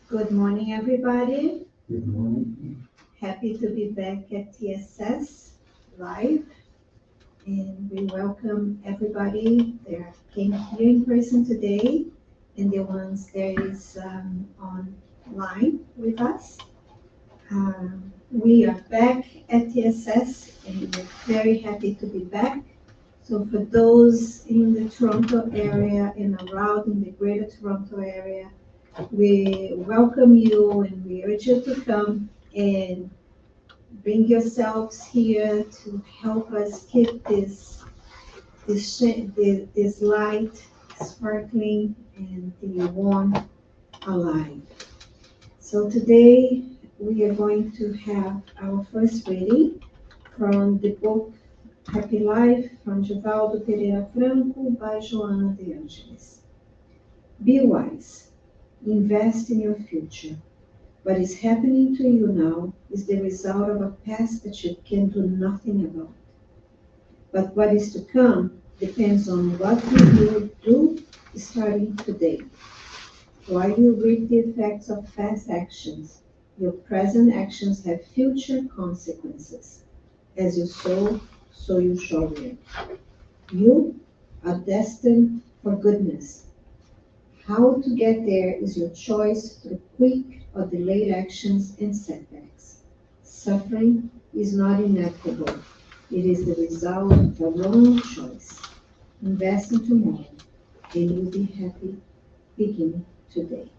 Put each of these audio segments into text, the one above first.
Good morning, everybody. Good morning. Happy to be back at TSS Live. And we welcome everybody that came here in person today and the ones that is online with us. We are back at TSS and we're very happy to be back. So for those in the Toronto area and around in the greater Toronto area, we welcome you and we urge you to come and bring yourselves here to help us keep this light sparkling and the warmth alive. So today we are going to have our first reading from the book Happy Life from Givaldo Pereira Franco by Joana de Angelis. Be wise. Invest in your future. What is happening to you now is the result of a past that you can do nothing about. But what is to come depends on what you will do starting today. While you reap the effects of past actions, your present actions have future consequences. As you sow, so you shall reap. You are destined for goodness. How to get there is your choice through quick or delayed actions and setbacks. Suffering is not inevitable. It is the result of a wrong choice. Invest in tomorrow, and you'll be happy beginning today.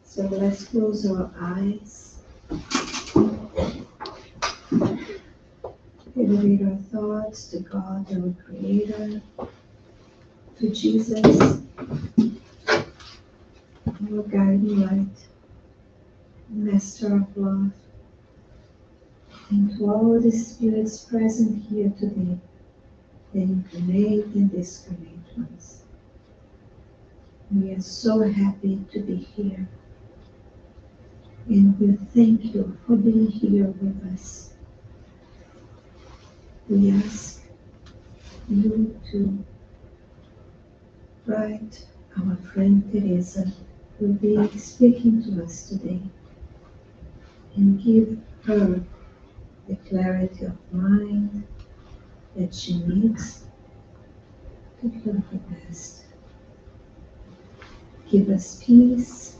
So let's close our eyes, elevate our thoughts to God, our Creator, to Jesus, our guiding light, Master of love, and to all the spirits present here today, the incarnate and discarnate ones. We are so happy to be here, and we thank you for being here with us. We ask you to write our friend Teresa will be speaking to us today and give her the clarity of mind that she needs to do her best. Give us peace,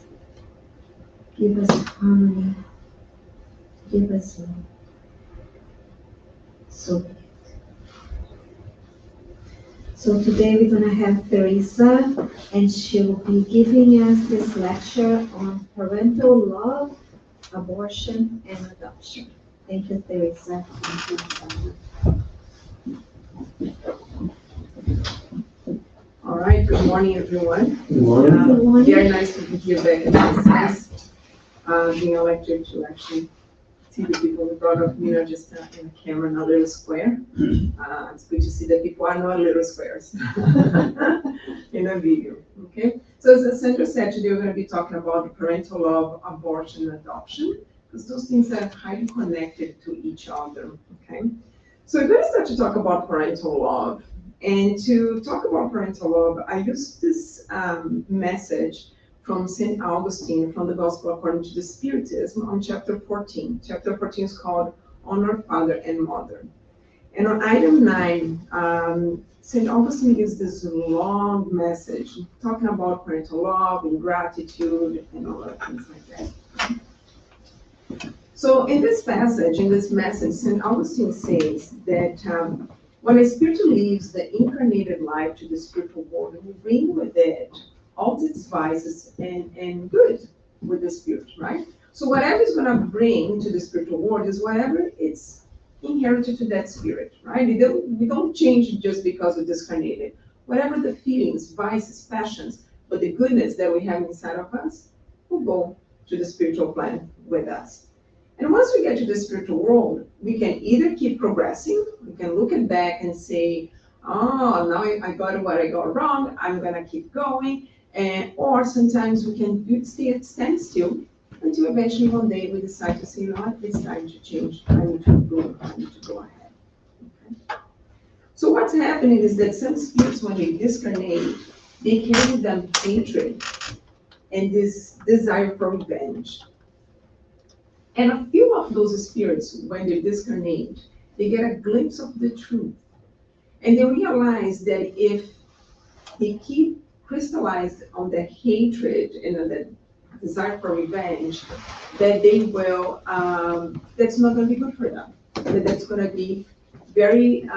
give us harmony, give us love. So be it. So today we're going to have Teresa, and she will be giving us this lecture on parental love, abortion, and adoption. Thank you, Teresa. All right, good morning, everyone. Good morning. Good morning. Very nice to be here back at TSS, being elected to actually see the people we brought up, just in the camera, not a little square. It's good to see that people are not little squares in a video, okay? So as Sandra said, today we're going to be talking about parental love, abortion, and adoption, because those things are highly connected to each other, okay? So we're going to start to talk about parental love. And to talk about parental love, I used this message from St. Augustine from the Gospel according to the Spiritism on chapter 14. Chapter 14 is called Honor Father and Mother. And on item 9, St. Augustine gives this long message talking about parental love and gratitude and all that things like that. So in this passage, in this message, St. Augustine says that when a spirit leaves the incarnated life to the spiritual world, it will bring with it all its vices and good with the spirit, right? So whatever it's going to bring to the spiritual world is whatever it's inherited to that spirit, right? We don't change it just because we're discarnated. Whatever the feelings, vices, passions, but the goodness that we have inside of us will go to the spiritual plan with us. And once we get to the spiritual world, we can either keep progressing, we can look at back and say, oh, now I got what I got wrong, I'm gonna keep going. Or sometimes we can stand still until eventually one day we decide to say, you know what, it's time to change. I need to improve, I need to go ahead. Okay? So what's happening is that some spirits, when they discarnate, they carry them hatred and this desire for revenge. And a few of those spirits, when they discarnate, they get a glimpse of the truth. And they realize that if they keep crystallized on the hatred and on the desire for revenge, that they will, that's not going to be good for them. That that's going to be very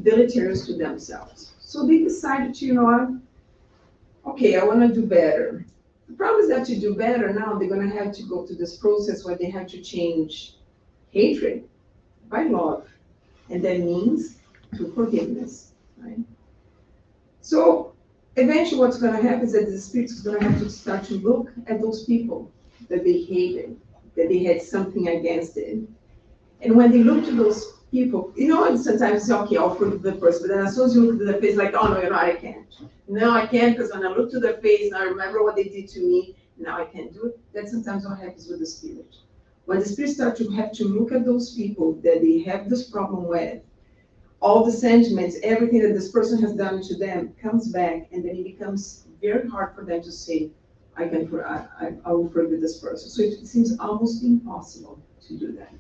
deleterious to themselves. So they decided to, okay, I want to do better. The problem is that to do better now, they're going to have to go through this process where they have to change hatred by love, and that means through forgiveness, right? So eventually what's going to happen is that the spirit is going to have to start to look at those people that they hated, that they had something against it. And when they look to those people, sometimes say, okay, I'll forgive the person, but then as soon as you look at the face, like, oh, no, I can't. No, I can't, because when I look to their face, and I remember what they did to me, now I can't do it. That's sometimes what happens with the spirit. When the spirit starts to have to look at those people that they have this problem with, all the sentiments, everything that this person has done to them comes back, and then it becomes very hard for them to say, I will forgive this person. So it seems almost impossible to do that.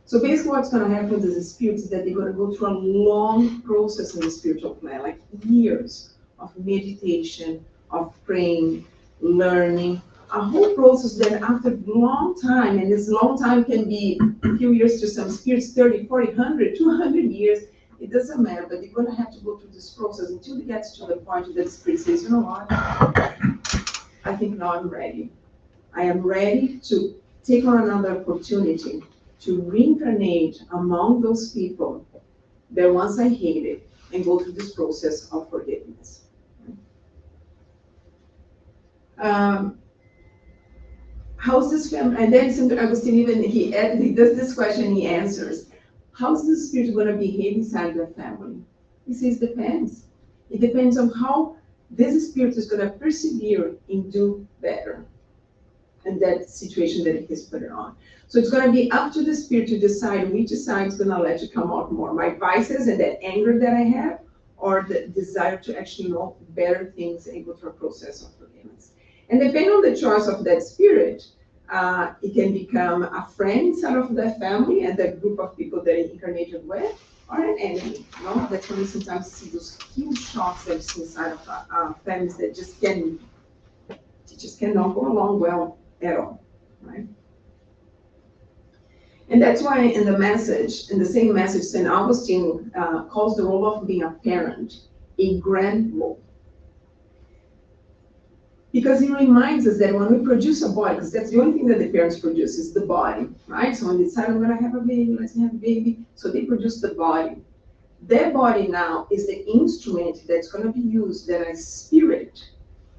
So basically what's going to happen with the spirits is that they're going to go through a long process in the spiritual plan, like years of meditation, of praying, learning, a whole process that after a long time, and this long time can be a few years to some spirits, 30, 40, 100, 200 years, it doesn't matter, but they're going to have to go through this process until it gets to the point that the spirit says, you know what, I think now I'm ready. I am ready to take on another opportunity to reincarnate among those people that once I hated and go through this process of forgiveness. How's this family? And then St. Augustine even he does this question, he answers, how's the spirit going to behave inside the family? He says depends. It depends on how this spirit is going to persevere and do better in that situation that it has put it on. So it's going to be up to the spirit to decide which side is going to let you come out more. My vices and that anger that I have, or the desire to actually know better things and go through a process of forgiveness. And depending on the choice of that spirit, it can become a friend inside of that family and that group of people that it incarnated with, or an enemy. That's when we sometimes see those huge shocks that's inside of families that just cannot go along well at all, right? And that's why in the same message, St. Augustine calls the role of being a parent a grand role. Because he reminds us that when we produce a body, because that's the only thing that the parents produce is the body, right? So when they decide, I'm going to have a baby, let's have a baby. So they produce the body. Their body now is the instrument that's going to be used, that a spirit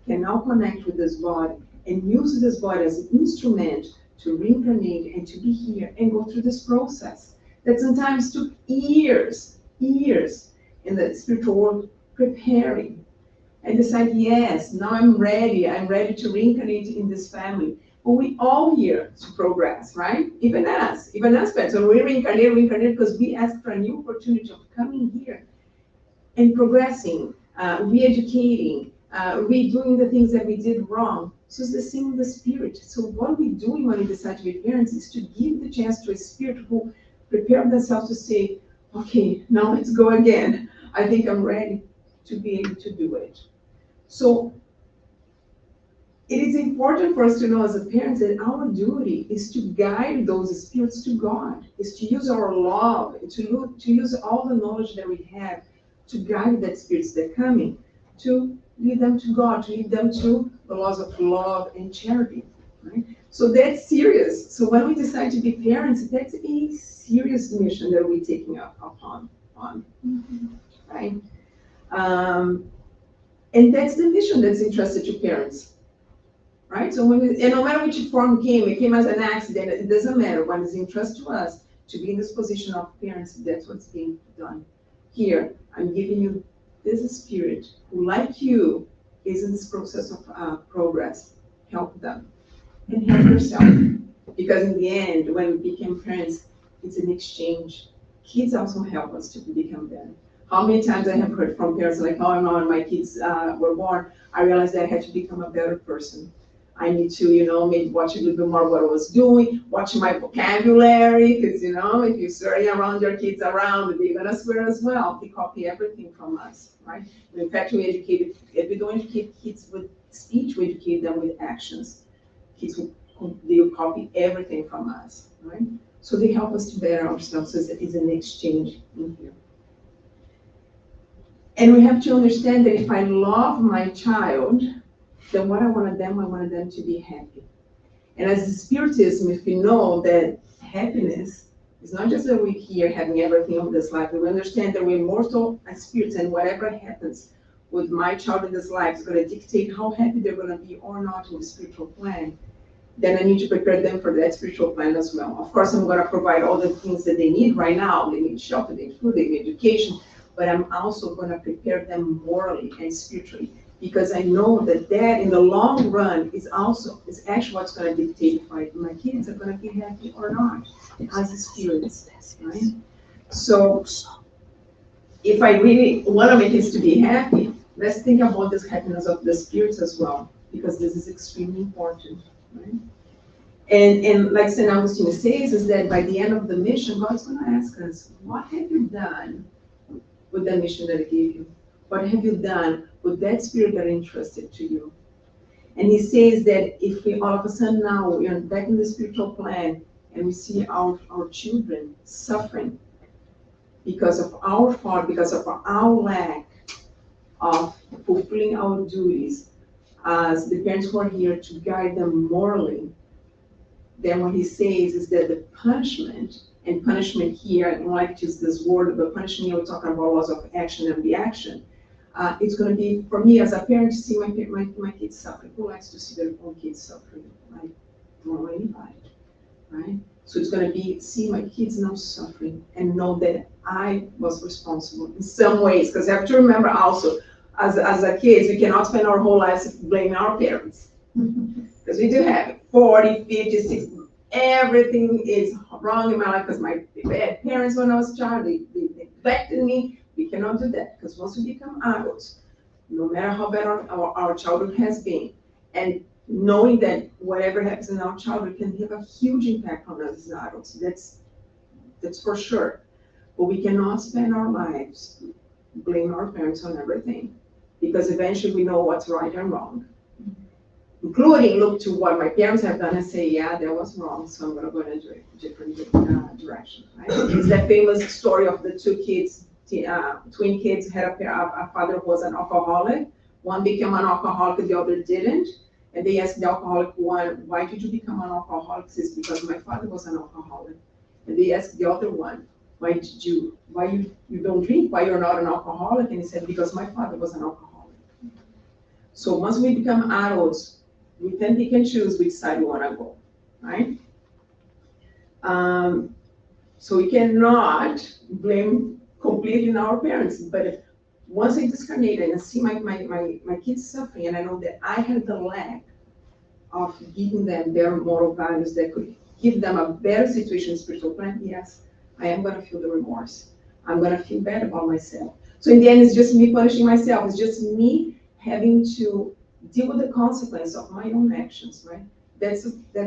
can now connect with this body and use this body as an instrument to reincarnate and to be here and go through this process that sometimes took years in the spiritual world preparing, and decide, yes, now I'm ready to reincarnate in this family. But we all here to progress, right? Even us parents, when we reincarnate because we ask for a new opportunity of coming here and progressing, re-educating, redoing the things that we did wrong. So it's the same with the spirit. So what we're doing when we decide to be parents is to give the chance to a spirit who prepare themselves to say, okay, now let's go again. I think I'm ready to be able to do it. So it is important for us to know as a parent that our duty is to guide those spirits to God, is to use our love, to use all the knowledge that we have to guide that spirits that are coming, to lead them to God, to lead them to the laws of love and charity. Right? So that's serious. So when we decide to be parents, that's a serious mission that we're taking upon, right? And that's the mission that's entrusted to parents, right? So and no matter which form it came as an accident, it doesn't matter. When it's entrusted to us to be in this position of parents, that's what's being done. Here, I'm giving you this spirit who, like you, is in this process of progress. Help them and help yourself. Because in the end, when we become parents, it's an exchange. Kids also help us to become better. How many times I have heard from parents like, oh no, my kids were born, I realized that I had to become a better person. I need to, maybe watch a little bit more what I was doing, watch my vocabulary, because, if you're swearing around your kids around, they're gonna swear as well. They copy everything from us, right? In fact, if we don't educate kids with speech, we educate them with actions. Kids they'll copy everything from us, right? So they help us to better ourselves. So it's an exchange in here. And we have to understand that if I love my child, then what I wanted them to be happy. And as a Spiritism, if you know that happiness is not just that we're here having everything of this life, we understand that we're mortal as spirits, and whatever happens with my child in this life is going to dictate how happy they're going to be or not in the spiritual plan. Then I need to prepare them for that spiritual plan as well. Of course, I'm going to provide all the things that they need right now. They need shelter, they need food, they need education, but I'm also going to prepare them morally and spiritually, because I know that in the long run is actually what's going to dictate if my kids are going to be happy or not as spirits, right? So if I really want my kids to be happy, let's think about this happiness of the spirits as well, because this is extremely important, right? And like St. Augustine says, is that by the end of the mission, God's going to ask us, what have you done with the mission that I gave you? What have you done with that spirit that I entrusted to you? And he says that if we all of a sudden now we are back in the spiritual plan and we see our children suffering because of our fault, because of our lack of fulfilling our duties as the parents who are here to guide them morally, then what he says is that the punishment, and punishment here, I don't like to use this word, but punishment here, we're talking about laws of action and reaction. It's going to be, for me as a parent, to see my kids suffering. Who likes to see their own kids suffering? I don't know anybody, right? So it's going to be, see my kids now suffering and know that I was responsible in some ways. Because you have to remember also, as a kids, we cannot spend our whole lives blaming our parents. Because we do have it, 40, 50, 60, everything is wrong in my life because my bad parents when I was a child, they neglected me. We cannot do that, because once we become adults, no matter how bad our childhood has been, and knowing that whatever happens in our childhood can have a huge impact on us as adults, that's for sure. But we cannot spend our lives blaming our parents on everything, because eventually we know what's right and wrong. Including look to what my parents have done and say, yeah, that was wrong, so I'm going to go in a different direction. Right? It's that famous story of the two kids, twin kids had a father who was an alcoholic. One became an alcoholic, the other didn't. And they asked the alcoholic one, why did you become an alcoholic? He says, because my father was an alcoholic. And they asked the other one, why you don't drink? Why you're not an alcoholic? And he said, because my father was an alcoholic. So once we become adults, we can pick and choose which side we want to go, right? So we cannot blame completely on our parents, but once I discarnate and I see my kids suffering, and I know that I had the lack of giving them their moral values that could give them a better situation in spiritual plan, yes, I am going to feel the remorse. I'm going to feel bad about myself. So in the end, it's just me punishing myself. It's just me having to deal with the consequence of my own actions, right? That's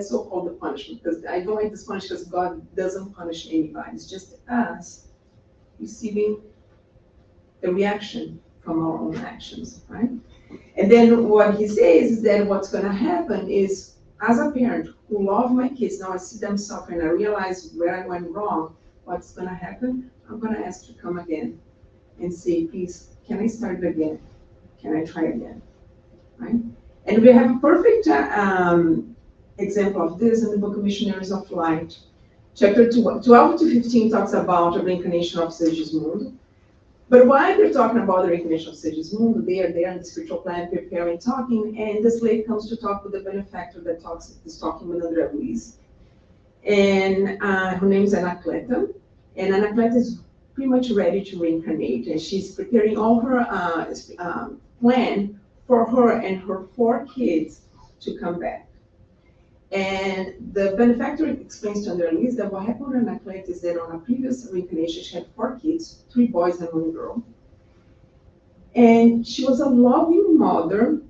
so-called the punishment, because I don't like this punishment because God doesn't punish anybody. It's just us receiving the reaction from our own actions, right? And then what he says is that what's going to happen is, as a parent who love my kids, now I see them suffering, I realize where I went wrong, what's going to happen? I'm going to ask to come again and say, please, can I start again? Can I try again? Right? And we have a perfect example of this in the book of Missionaries of Light. Chapter 12 to 15 talks about the reincarnation of Segismundo. But while they're talking about the reincarnation of Segismundo, they are there in the spiritual plan preparing, talking, and the slave comes to talk with the benefactor that is talking with Andrea Luiz. And her name is Anacleta, and Anacleta is pretty much ready to reincarnate, and she's preparing all her plan for her and her 4 kids to come back. And the benefactor explains to Andrea Luiz that what happened to Anacleta is that on a previous reincarnation, she had 4 kids, 3 boys and 1 girl. And she was a loving mother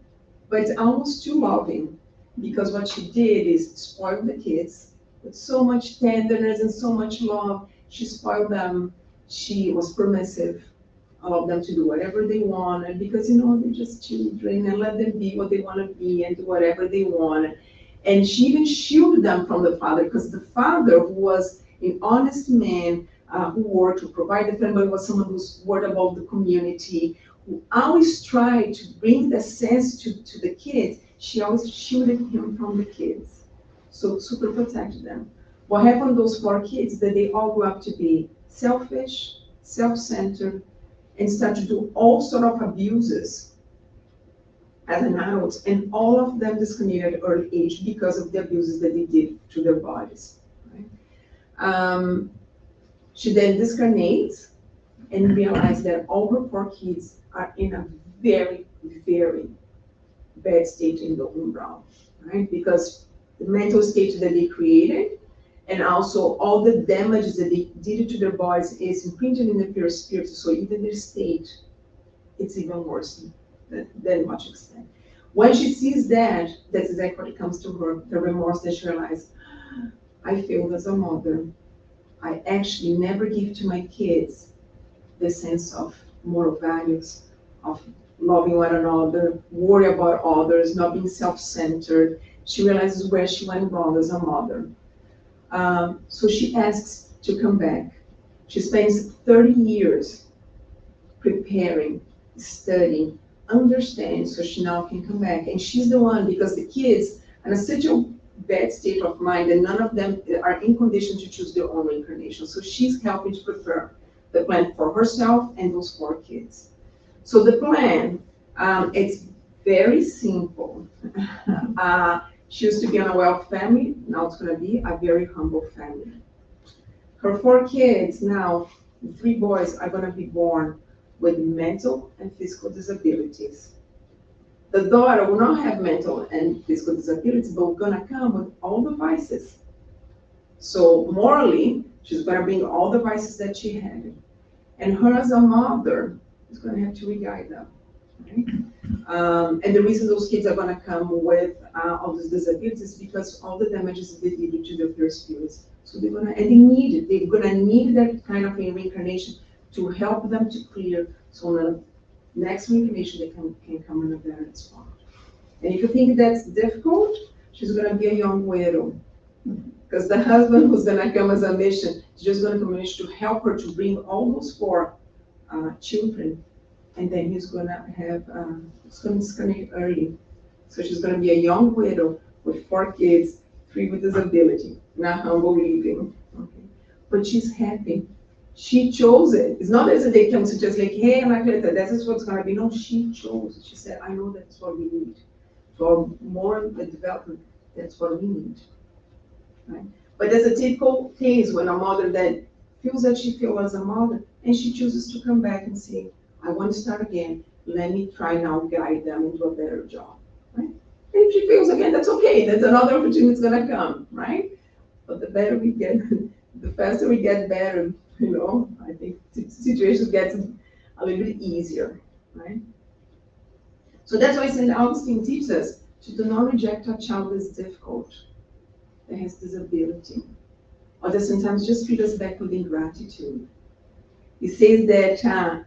but almost too loving, because what she did is spoil the kids with so much tenderness and so much love. She spoiled them. She was permissive, allowed them to do whatever they wanted, because they're just children, and let them be what they want to be and do whatever they want. And she even shielded them from the father, because the father, who was an honest man, who worked to provide the family, was someone who's worried about the community, who always tried to bring the sense to the kids. She always shielded him from the kids, so super protected them. What happened to those 4 kids, that they all grew up to be selfish, self-centered, and start to do all sort of abuses as an adult, and all of them discontinued at early age because of the abuses that they did to their bodies. Right? She then discarnates and realized that all her 4 kids are in a very, very bad state in the umbral, right? Because the mental state that they created, and also all the damages that they did to their bodies, is imprinted in the pure spirit. So even their state, it's even worse than much extent. When she sees that, that's exactly what comes to her, the remorse that she realized, I failed as a mother. I actually never give to my kids the sense of moral values, of loving one another, worry about others, not being self-centered. She realizes where she went wrong as a mother. So she asks to come back. She spends 30 years preparing, studying, understanding, so she now can come back. And she's the one, because the kids are in such a bad state of mind that none of them are in condition to choose their own reincarnation. So she's helping to prepare the plan for herself and those 4 kids. So the plan, it's very simple. She used to be in a wealth family, now it's going to be a very humble family. Her 4 kids now, 3 boys, are going to be born with mental and physical disabilities. The daughter will not have mental and physical disabilities, but we're going to come with all the vices. So morally, she's going to bring all the vices that she had. And her as a mother is going to have to re-guide them. Right? And the reason those kids are going to come with all these disabilities is because all the damages they did to their pure spirits. So they're going to, and they need it. They're going to need that kind of a reincarnation to help them to clear. So in the next reincarnation, they can come in a better spot. And if you think that's difficult, she's going to be a young widow. Because the husband who's going to come as a mission is just going to come to help her to bring all those 4 children. And then he's going to have, it's going to disconnect early. So she's going to be a young widow with 4 kids, 3 with disability, not humble living. Okay. But she's happy. She chose it. It's not as if they come to just like, hey, Margareta, this is what's going to be. No, she chose it. She said, I know that's what we need. For more development, that's what we need. Right? But there's a typical case when a mother that feels that she failed as a mother, and she chooses to come back and say, I want to start again. Let me try now guide them into a better job. Right? And if she fails again, that's okay. That's another opportunity that's going to come. Right? But the better we get, the faster we get better, I think situations get a little bit easier. Right? So that's why St. Augustine teaches us to do not reject a child that is difficult, that has disability, or that sometimes just treat us back with ingratitude. He says that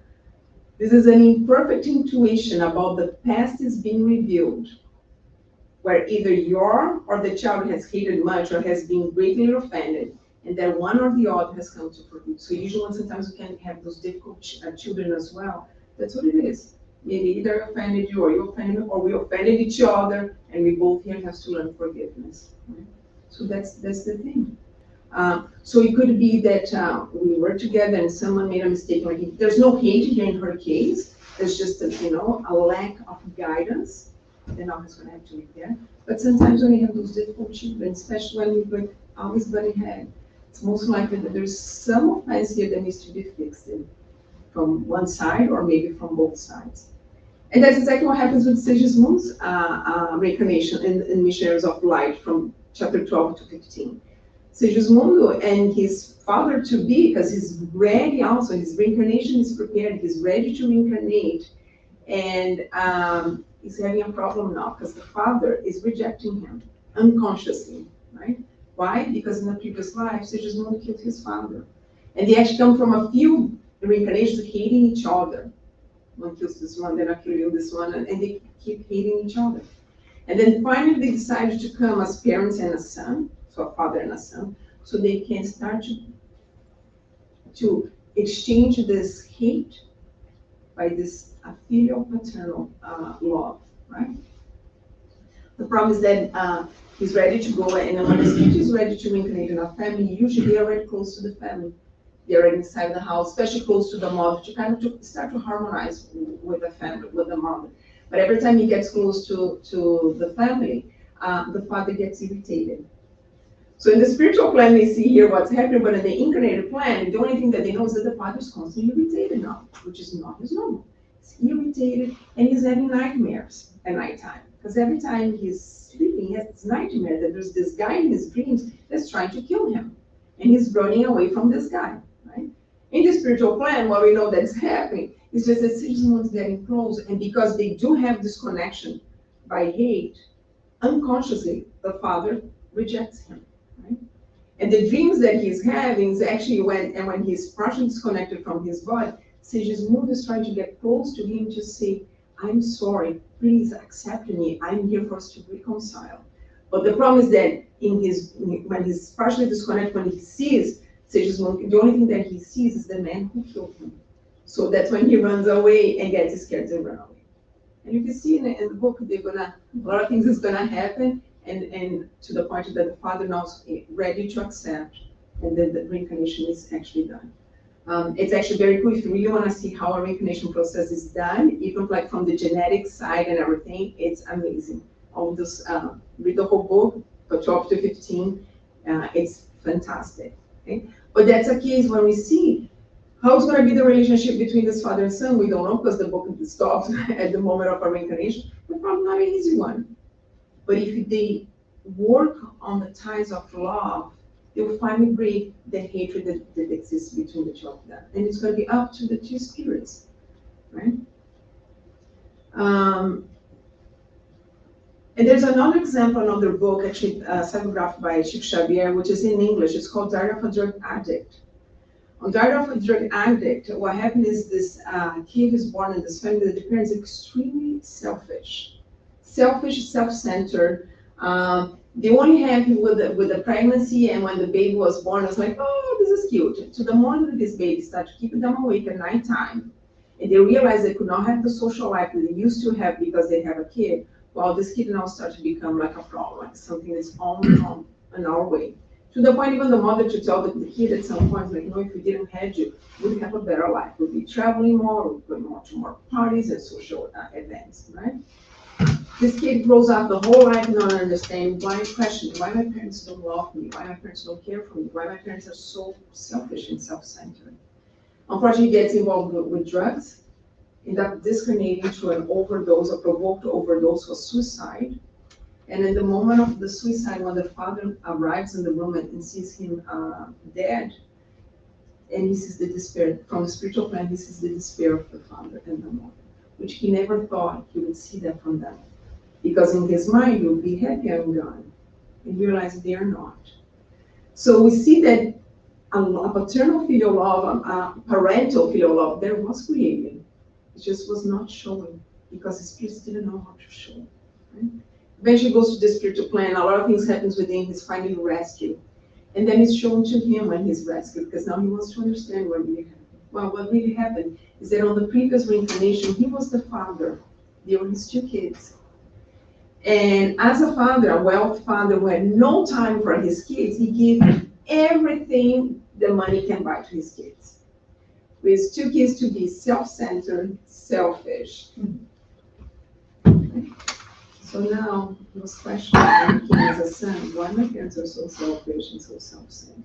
this is an imperfect intuition about the past is being revealed, where either your or the child has hated much or has been greatly offended, and that one or the other has come to forgive. So usually sometimes we can have those difficult children as well. That's what it is. Maybe either offended you or you offended me, or we offended each other, and we both here have to learn forgiveness. Right? So that's the thing. So it could be that we were together and someone made a mistake. Like, there's no hate here in her case. There's just a lack of guidance. Then always going to have to be there. But sometimes when you have those difficult children, especially when you always butt head, it's most likely that there's some offense here that needs to be fixed from one side or maybe from both sides. And that's exactly what happens with Sigismund's reincarnation in Missionaries of Light from chapter 12 to 15. Sigismundo and his father-to-be, because he's ready also, his reincarnation is prepared, he's ready to reincarnate. And is having a problem now because the father is rejecting him unconsciously, right? Why? Because in the previous life, Sigismund killed his father. And they actually come from a few reincarnations hating each other. One kills this one, then I kill you this one, and they keep hating each other. And then finally they decided to come as parents and a son, so a father and a son, so they can start to exchange this hate by this filial paternal love, right? The problem is that he's ready to go, and when the spirit is ready to reincarnate in a family, usually they are already close to the family. They're already inside the house, especially close to the mother, to kind of start to harmonize with the family, with the mother. But every time he gets close to the family, the father gets irritated. So in the spiritual plan, they see here what's happening, but in the incarnated plan, the only thing that they know is that the father is constantly irritated now, which is not his normal. He's irritated, and he's having nightmares at nighttime. Because every time he's sleeping, he has this nightmare that there's this guy in his dreams that's trying to kill him. And he's running away from this guy, right? In the spiritual plan, what we know that's happening is just that Sigismund's getting close, and because they do have this connection by hate, unconsciously, the father rejects him, right? And the dreams that he's having is actually when he's partially disconnected from his body, Sigismund is trying to get close to him to say, I'm sorry, please accept me, I'm here for us to reconcile. But the problem is that when he's partially disconnected, when he sees Sigismund, the only thing that he sees is the man who killed him. So that's when he runs away and gets scared and run away. And you can see in the book, a lot of things is gonna happen, and to the point that the father now is ready to accept, and then the reincarnation is actually done. It's actually very cool if you really want to see how a reincarnation process is done, even like from the genetic side and everything. It's amazing. All this, read the whole book, for 12 to 15. It's fantastic. Okay? But that's a case when we see how it's going to be the relationship between this father and son. We don't know because the book stops at the moment of a reincarnation. But probably not an easy one. But if they work on the ties of love, they will finally break the hatred that exists between the two of them. And it's going to be up to the two spirits, right? And there's another example, another book, actually psychographed by Chico Xavier, which is in English. It's called Diary of a Drug Addict. On Diary of a Drug Addict, what happened is this kid is born in this family that the parents are extremely selfish, self-centered. They only happy with the pregnancy, and when the baby was born, it's like, oh, this is cute. To the moment that this baby started keeping them awake at nighttime, and they realized they could not have the social life that they used to have because they have a kid, well, this kid now started to become like a problem, like something that's only on our way. To the point even the mother to tell the kid at some point, like, no, if we didn't have you, we'd have a better life. We'd be traveling more, we'd go more to more parties and social events, right? This kid grows up the whole life not understanding why my parents don't love me, why my parents don't care for me, why my parents are so selfish and self-centered. Unfortunately, he gets involved with drugs, ends up discriminating to an overdose, a provoked overdose for suicide. And in the moment of the suicide, when the father arrives in the room and sees him dead, and he sees the despair, from the spiritual plan, he sees the despair of the father and the mother, which he never thought he would see that from them. Because in his mind, he would be happy I'm gone, and realize they are not. So we see that a paternal filial love, a parental filial love, there was created. It just was not showing because the spirits didn't know how to show. Right? Eventually goes to the spiritual plan, a lot of things happens within, he's finally rescued. And then it's shown to him when he's rescued, because now he wants to understand what really happened. Well, what really happened is that on the previous reincarnation, he was the father. They were his two kids. And as a father, a wealthy father who had no time for his kids, he gave everything the money can buy to his kids. With his two kids to be self-centered, selfish. So now he was questioning when he came as a son, why my parents are so selfish and so self-centered.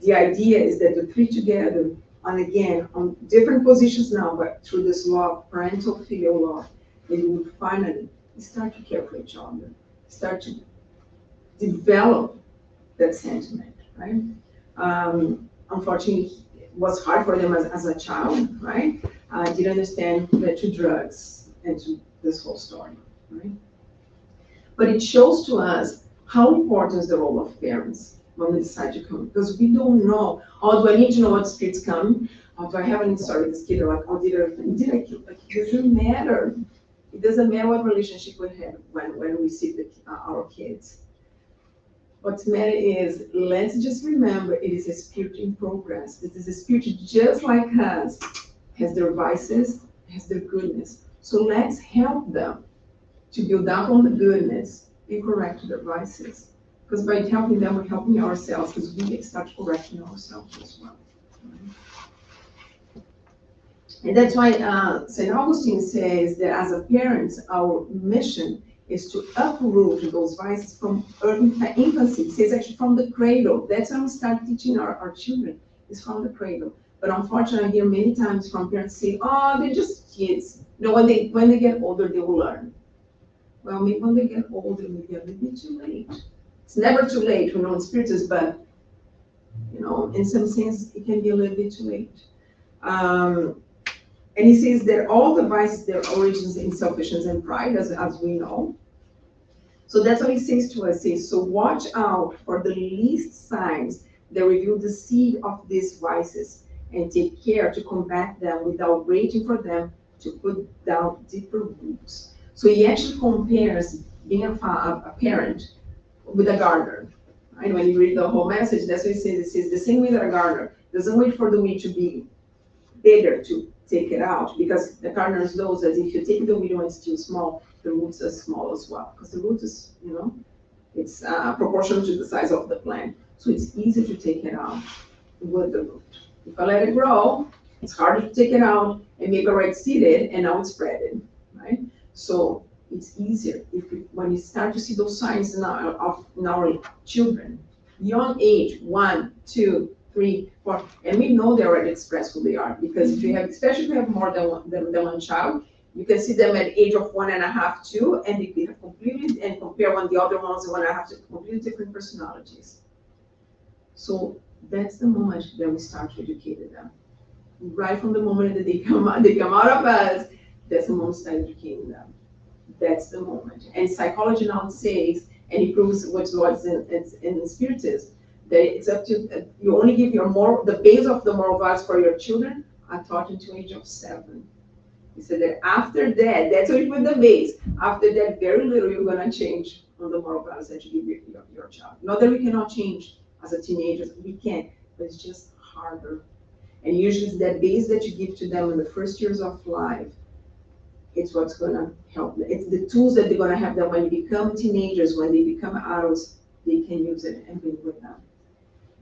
The idea is that the three together, and again, on different positions now, but through this law, parental filial law, they would finally start to care for each other, start to develop that sentiment, right? Unfortunately, it was hard for them as a child, right? Didn't understand that to drugs and to this whole story, right? But it shows to us how important is the role of parents when we decide to come, because we don't know, oh, do I need to know what spirit's coming? Or do I have any story with this kid? Or like, oh, did I kill? Like, it doesn't matter. It doesn't matter what relationship we have when we see our kids. What's matter is, let's just remember, it is a spirit in progress. It is a spirit just like us, has their vices, has their goodness. So let's help them to build up on the goodness and correct their vices. Because by helping them, we're helping ourselves, because we start correcting ourselves as well. And that's why St. Augustine says that as a parent, our mission is to uproot those vices from infancy. He says actually from the cradle. That's when we start teaching our children, is from the cradle. But unfortunately, I hear many times from parents say, oh, they're just kids. You know, when they get older, they will learn. Well, maybe when they get older, maybe a little bit too late. It's never too late, we know in Spiritism, but, you know, in some sense, it can be a little bit too late. And he says that all the vices, their origins in selfishness and pride, as we know. So that's what he says to us, says, so watch out for the least signs that reveal the seed of these vices, and take care to combat them without waiting for them to put down deeper roots. So he actually compares being a parent with a gardener. Right? When you read the whole message, that's what he says. It says the same way that a gardener doesn't wait for the weed to be bigger to take it out, because the gardener knows that if you take the weed when it's too small, the roots are small as well, because the roots is, you know, it's proportional to the size of the plant. So it's easy to take it out with the root. If I let it grow, it's harder to take it out and maybe already seeded and now it's spreading, right? So it's easier when you start to see those signs in our children, young age, 1, 2, 3, 4, and we know they already express who they are, because if you have, especially if you have more than one child, you can see them at the age of 1.5, 2, and they have completely, and compare when the other ones 1.5 to completely different personalities. So that's the moment that we start to educate them. Right from the moment that they come out of us, that's the moment we start educating them. That's the moment. And psychology now says, and it proves what's in Spiritism, that it's up to, you only give the base of the moral values for your children are taught until age of 7. He said that after that, that's what you put the base. After that, very little you're gonna change on the moral values that you give your child. Not that we cannot change as a teenager, we can, but it's just harder. And usually it's that base that you give to them in the first years of life. It's what's gonna help them. It's the tools that they're gonna have them when they become teenagers, when they become adults, they can use it and bring with them.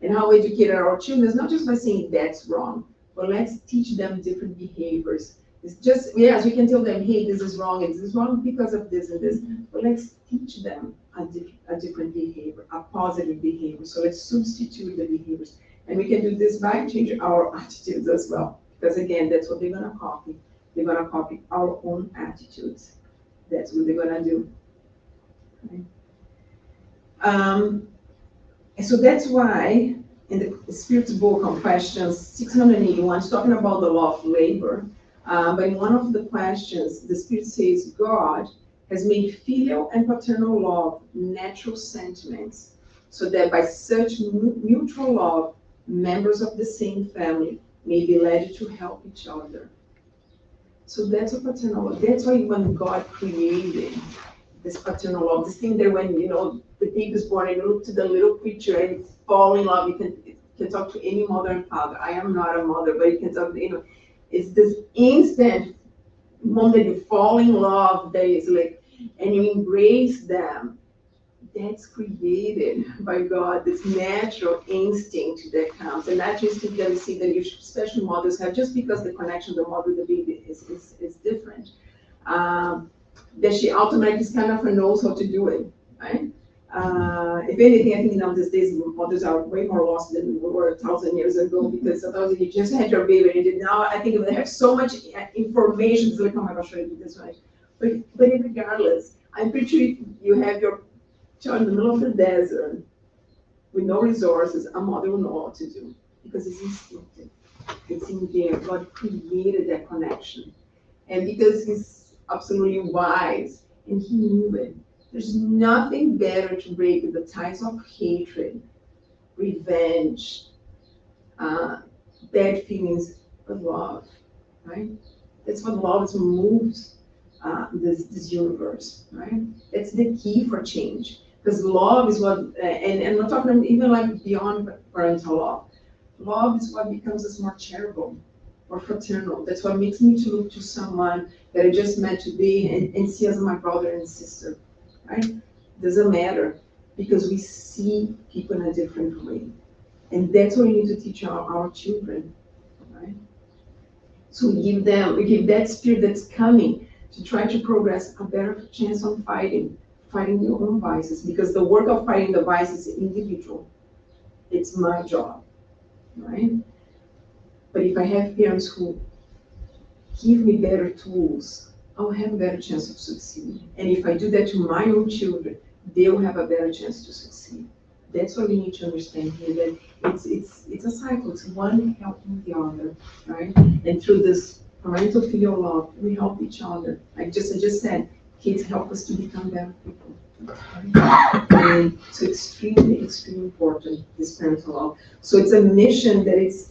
And how we educate our children is not just by saying that's wrong, but let's teach them different behaviors. It's just, yes, we can tell them, hey, this is wrong, and this is wrong because of this and this, but let's teach them a different behavior, a positive behavior. So let's substitute the behaviors. And we can do this by changing our attitudes as well. Because again, that's what they're gonna copy. They're gonna copy our own attitudes. That's what they're gonna do. Okay. And so that's why in the Spirit's book on questions 681, it's talking about the law of labor. But in one of the questions, the Spirit says God has made filial and paternal love natural sentiments, so that by such mutual love, members of the same family may be led to help each other. So that's a paternal love. That's why when God created this paternal love, this thing that when, you know, the baby is born and you look to the little creature and fall in love, you can talk to any mother and father. I am not a mother, but you can talk to, you know, it's this instant moment that you fall in love, that is like, and you embrace them. That's created by God, this natural instinct that comes, and natural instinct that we see that especially mothers have, just because the connection of the mother with the baby is different. That she automatically kind of knows how to do it, right? If anything, I think now these days mothers are way more lost than we were 1,000 years ago, because sometimes you just had your baby and now I think they have so much information, it's like, oh my gosh, should I do this right? But regardless, I'm pretty sure you have your child in the middle of the desert with no resources, a mother will know what to do, because it's instinctive. It's in there. God created that connection. And because absolutely wise, and he knew it. There's nothing better to break the ties of hatred, revenge, bad feelings, but love, right? That's what love moves this universe, right? That's the key for change. Because love is what, and we're talking even like beyond parental love. Love is what becomes us more charitable or fraternal. That's what makes me to look to someone that I just met today and see as my brother and sister, right? Doesn't matter, because we see people in a different way. And that's what we need to teach our children, right? So we give that spirit that's coming to try to progress a better chance on fighting your own vices, because the work of fighting the vices is individual. It's my job, right? But if I have parents who give me better tools, I'll have a better chance of succeeding. And if I do that to my own children, they'll have a better chance to succeed. That's what we need to understand here, that it's a cycle. It's one helping the other, right? And through this parental filial love, we help each other. Like I just said, kids help us to become better people. Right? And so extremely important, this parental love. So it's a mission that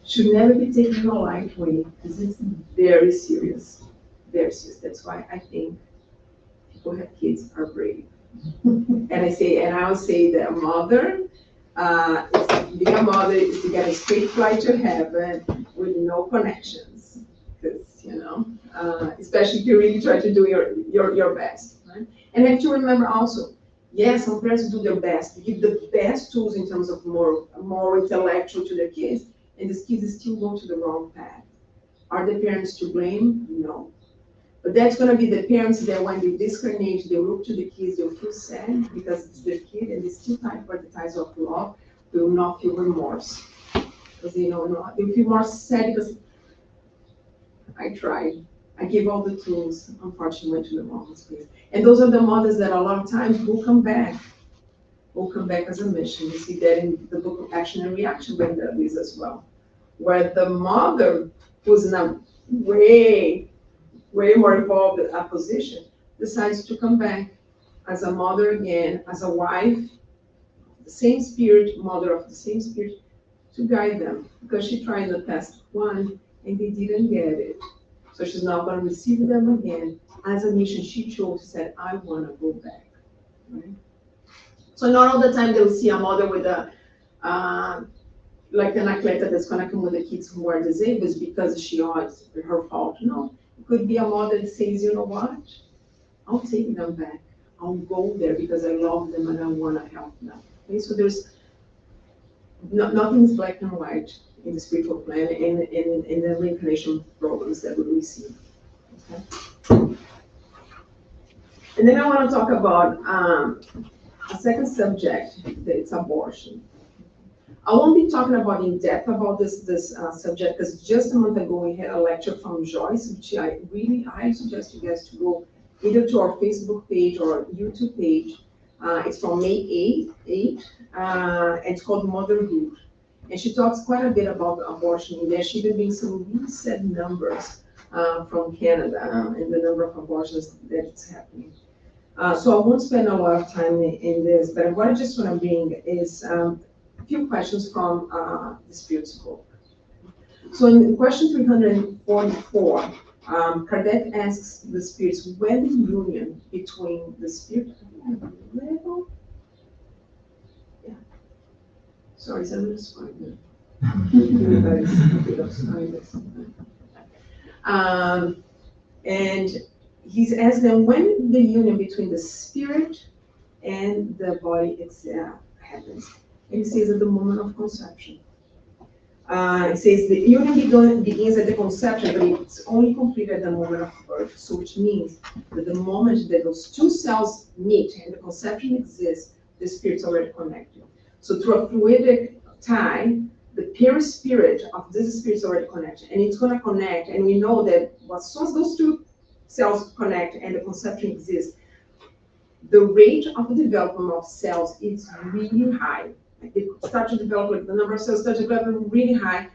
should never be taken in a light way, because it's very serious. Very serious. That's why I think people who have kids are brave. And I will say that a mother, being a mother is to get a straight flight to heaven with no connections. Because, especially if you really try to do your best, right? And have to remember also, yes, some parents do their best, to give the best tools in terms of more intellectual to their kids, and these kids still go to the wrong path. Are the parents to blame? No. But that's going to be the parents that when they discriminate, they look to the kids, they'll feel sad because it's their kid, and they still tie for the ties of love. They will not feel remorse. Because they'll feel more sad because I tried. I gave all the tools, unfortunately went to the wrong place. And those are the mothers that a lot of times will come back as a mission. You see that in the book of Action and Reaction by Dudley's as well, where the mother, who's in a way more involved in a position, decides to come back as a mother again, as a wife, the same spirit, mother of the same spirit, to guide them, because she tried the past one and they didn't get it. So she's now going to receive them again as a mission she chose. She said, I want to go back, right? So not all the time they'll see a mother with like an atleta that's going to come with the kids who are disabled because it's her fault. No, it could be a mother that says, you know what, I'll take them back. I'll go there because I love them and I want to help them. Okay, so there's nothing's black and white in the spiritual plan and in the reincarnation programs that we receive. Okay? And then I want to talk about a second subject, that it's abortion. I won't be talking about in depth about this subject, because just a month ago we had a lecture from Joyce, which I really highly suggest you guys to go either to our Facebook page or YouTube page. It's from May 8th, and it's called Motherhood. And she talks quite a bit about abortion in there. She even brings some really sad numbers from Canada and the number of abortions that it's happening. So I won't spend a lot of time in this, but what I just want to bring is a few questions from the Spirit's book. So in question 344, Kardec asks the spirits when the union between the spirit level. Yeah. Sorry, it's a little spoiled. And he's asked them when the union between the spirit and the body happens. And he says at the moment of conception. It says the union begins at the conception, but it's only complete at the moment of birth. So which means that the moment that those two cells meet and the conception exists, the spirit's already connected. So through a fluidic tie, the perispirit of this spirit's already connected, and it's going to connect. And we know that as soon as those two cells connect and the conception exists, the rate of the development of cells is really high. Like they start to develop, like the number of cells start to develop really high.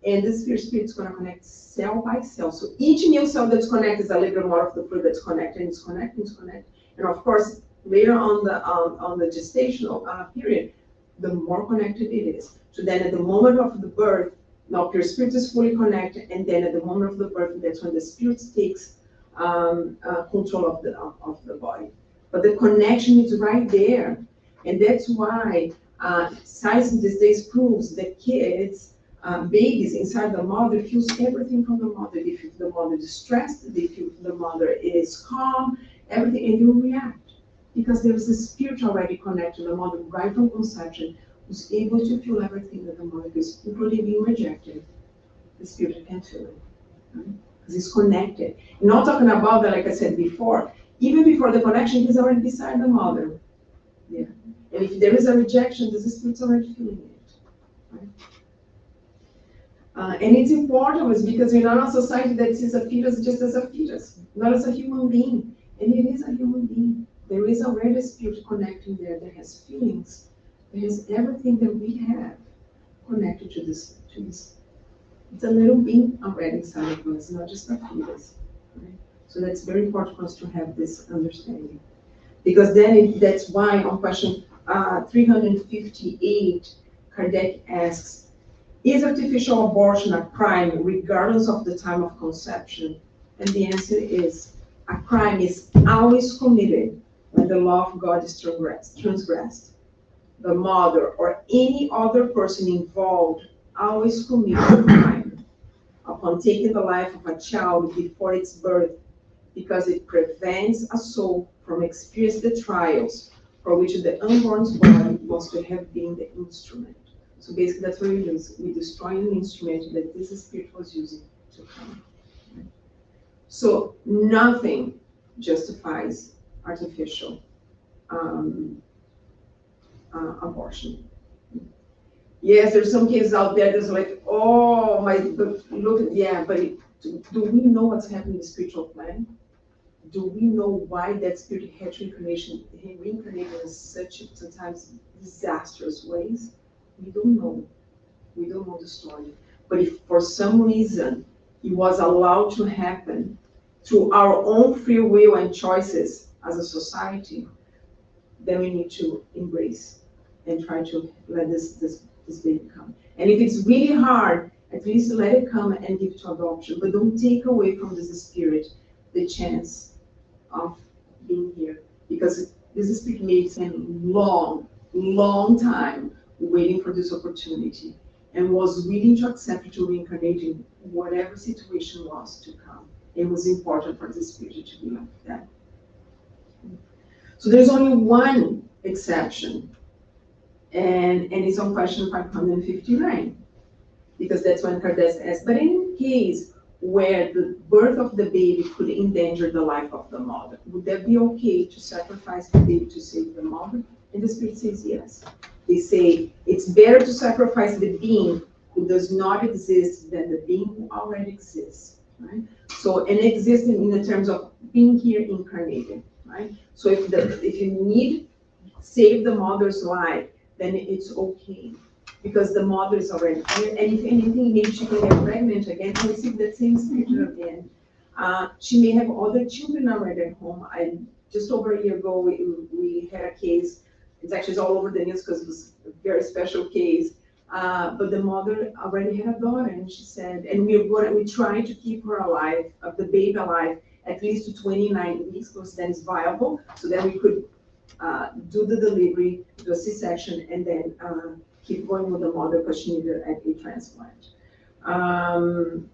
And the spirit is going to connect cell by cell. So each new cell that's connected is a little bit more of the fluid that's connected, and it's connected, it's connected. And of course, later on the gestational period, the more connected it is. So then at the moment of the birth, now pure spirit is fully connected, and then at the moment of the birth, that's when the spirit takes control of the body. But the connection is right there. And that's why science in these days proves that kids, babies inside the mother feels everything from the mother. They feel the mother is stressed, they feel the mother is calm, everything, and you react. Because there is a spirit already connected to the mother right from conception, who's able to feel everything that the mother feels, including being rejected. The spirit can feel it. Because it's connected. You're not talking about that, like I said before, even before the connection, he's already beside the mother. Yeah. And if there is a rejection, the spirit's already feeling it. Right? And it's important because we're not a society that sees a fetus just as a fetus, not as a human being. And it is a human being. There is already a spirit connecting there that has feelings, that has everything that we have connected to this. It's a little being already inside of us, not just a fetus. Right? So that's very important for us to have this understanding. Because then that's why on question 358, Kardec asks, is artificial abortion a crime regardless of the time of conception? And the answer is, a crime is always committed when the law of God is transgressed. The mother or any other person involved always commits a crime upon taking the life of a child before its birth, because it prevents a soul from experiencing the trials for which the unborn's body was to have been the instrument. So basically that's what we do, we destroy an instrument that this spirit was using to come. So nothing justifies artificial abortion. Yes, there's some cases out there that's like, oh my, look, yeah, but do we know what's happening in the spiritual plan? Do we know why that spirit had reincarnated in such sometimes disastrous ways? We don't know. We don't know the story. But if for some reason it was allowed to happen through our own free will and choices as a society, then we need to embrace and try to let this baby come. And if it's really hard, at least let it come and give to adoption. But don't take away from this spirit the chance of being here. Because this spirit may spend a long time waiting for this opportunity and was willing to accept to reincarnate in whatever situation was to come. It was important for the spirit to be like that. So there's only one exception, and it's on question 559, because that's when Kardec asked, but in case where the birth of the baby could endanger the life of the mother, would that be okay to sacrifice the baby to save the mother? And the spirit says yes. They say it's better to sacrifice the being who does not exist than the being who already exists, right? So, and existing in the terms of being here incarnated, right? So if you need save the mother's life, then it's okay, because the mother is already here, and if anything, maybe she can get pregnant again and receive that same spirit again. She may have other children already at home. Just over a year ago, we had a case. It's all over the news because it was a very special case. But the mother already had a daughter, and she said, and we tried to keep her alive, the baby alive, at least to 29 weeks, because then it's viable. So then we could do the delivery, do a C-section, and then keep going with the mother because she needed a transplant. And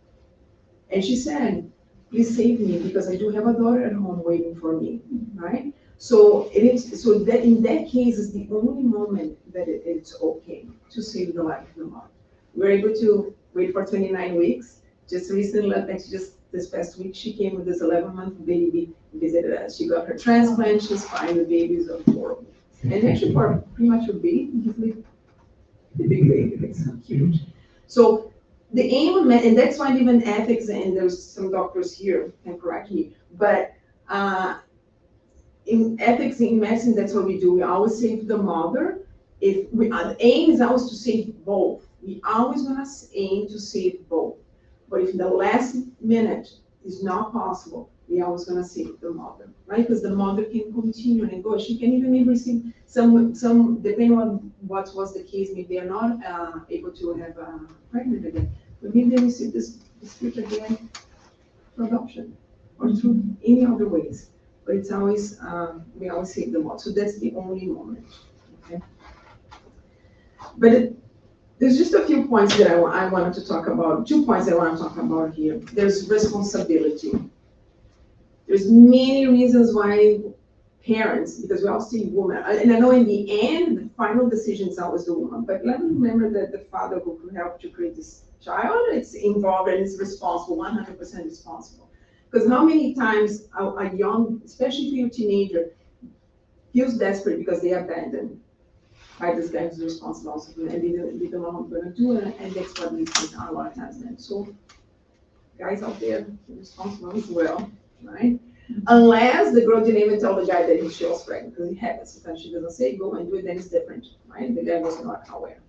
she said, please save me because I do have a daughter at home waiting for me, right? So that in that case is the only moment that it's okay to save the life of the mother. We're able to wait for 29 weeks. Just recently, actually just this past week, she came with this 11-month baby, visited us. She got her transplant, she's fine, the baby is adorable. And actually for a premature baby, he's like the big baby, it's so cute. So the aim, and that's why even ethics, and there's some doctors here can correct me, but in ethics, in medicine, that's what we do. We always save the mother. The aim is always to save both, We always gonna aim to save both. But if the last minute is not possible, we always gonna save the mother, right? Because the mother can continue and go. She can even maybe receive some depending on what was the case. Maybe they are not able to have pregnant again, but maybe they receive this spirit again for adoption or through any other ways. But it's always we always save the mother. So that's the only moment. Okay. But there's just a few points that I wanted to talk about. 2 points I want to talk about here. There's responsibility. There's many reasons why parents, because we all see women, and I know in the end, the final decision is always the woman, but let me remember that the father who helped to create this child, it's involved and is responsible, 100% responsible. Because how many times a young, especially for your teenager, feels desperate because they are abandoned by this guy who's responsible also, and they don't know what I'm gonna do, and that's what we see a lot of times then. So guys out there, you're responsible as well, right? Unless the girl didn't even tell the guy that she was pregnant, because it happens. Sometimes she doesn't say, go and do it, then it's different, right? The guy was not aware.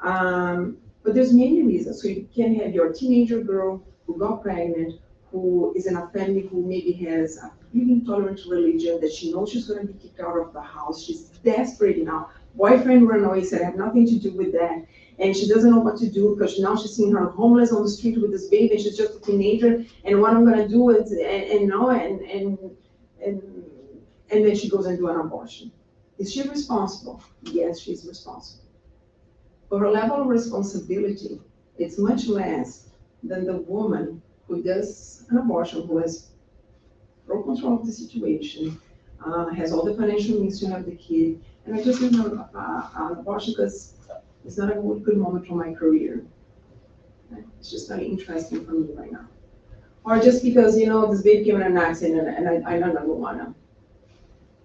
But there's many reasons. So you can have your teenager girl who got pregnant, who is in a family who maybe has a really intolerant religion, that she knows she's gonna be kicked out of the house. She's desperate now. Boyfriend ran away, said, I have nothing to do with that. And she doesn't know what to do because now she's seeing her homeless on the street with this baby, and she's just a teenager. And what I'm gonna do is, and then she goes and do an abortion. Is she responsible? Yes, she's responsible. But her level of responsibility, it's much less than the woman who does an abortion, who has full control of the situation, has all the financial means to have the kid, and I just didn't have an abortion because it's not a good moment for my career. It's just not interesting for me right now. Or just because, this baby came in an accident and I no longer wanna.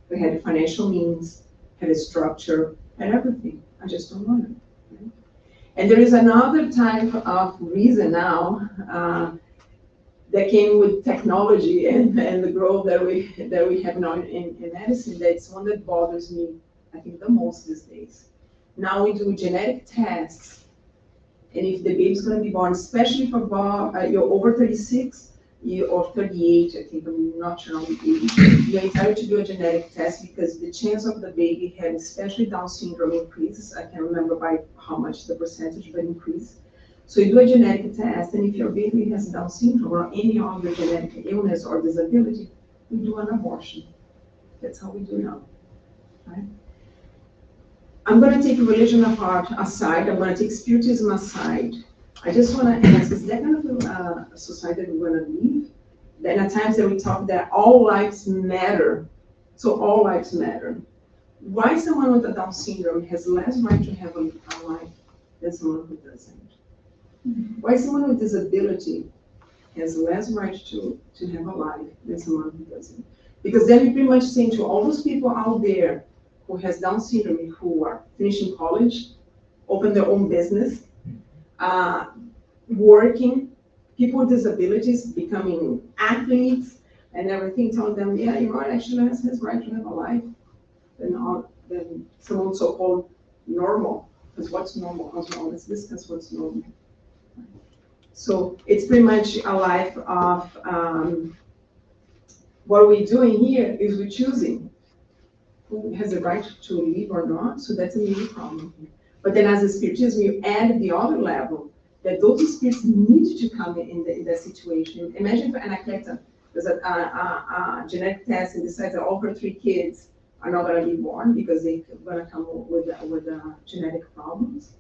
We had the financial means, had a structure, and everything. I just don't want it. Right? And there is another type of reason now that came with technology and the growth that we have now in medicine. That's one that bothers me, I think, the most these days. Now we do genetic tests, and if the baby's going to be born, especially for you're over 36 or 38, I think, I'm not sure on the age, you're entitled to do a genetic test because the chance of the baby having, especially Down syndrome, increases. I can't remember by how much the percentage, but increase. So you do a genetic test, and if your baby has Down syndrome or any other genetic illness or disability, we do an abortion. That's how we do now, right? I'm going to take religion aside. I'm going to take Spiritism aside. I just want to ask, is that kind of a society that we're going to live? Then at times that we talk that all lives matter. So all lives matter. Why someone with a Down syndrome has less right to have a life than someone who doesn't? Why someone with disability has less right to have a life than someone who doesn't? Because then we're pretty much saying to all those people out there who has Down syndrome, who are finishing college, open their own business, working, people with disabilities, becoming athletes, and everything, telling them, yeah, your heart actually has right to have a life than someone so-called normal. Because what's normal? As long as this is what's normal. So it's pretty much a life of what we're doing here is we're choosing who has the right to live or not. So that's a major problem here. But then as a Spiritism, you add the other level that those spirits need to come in that situation. Imagine for an athlete, there's a genetic test and decides that all her 3 kids are not going to be born because they're going to come with genetic problems.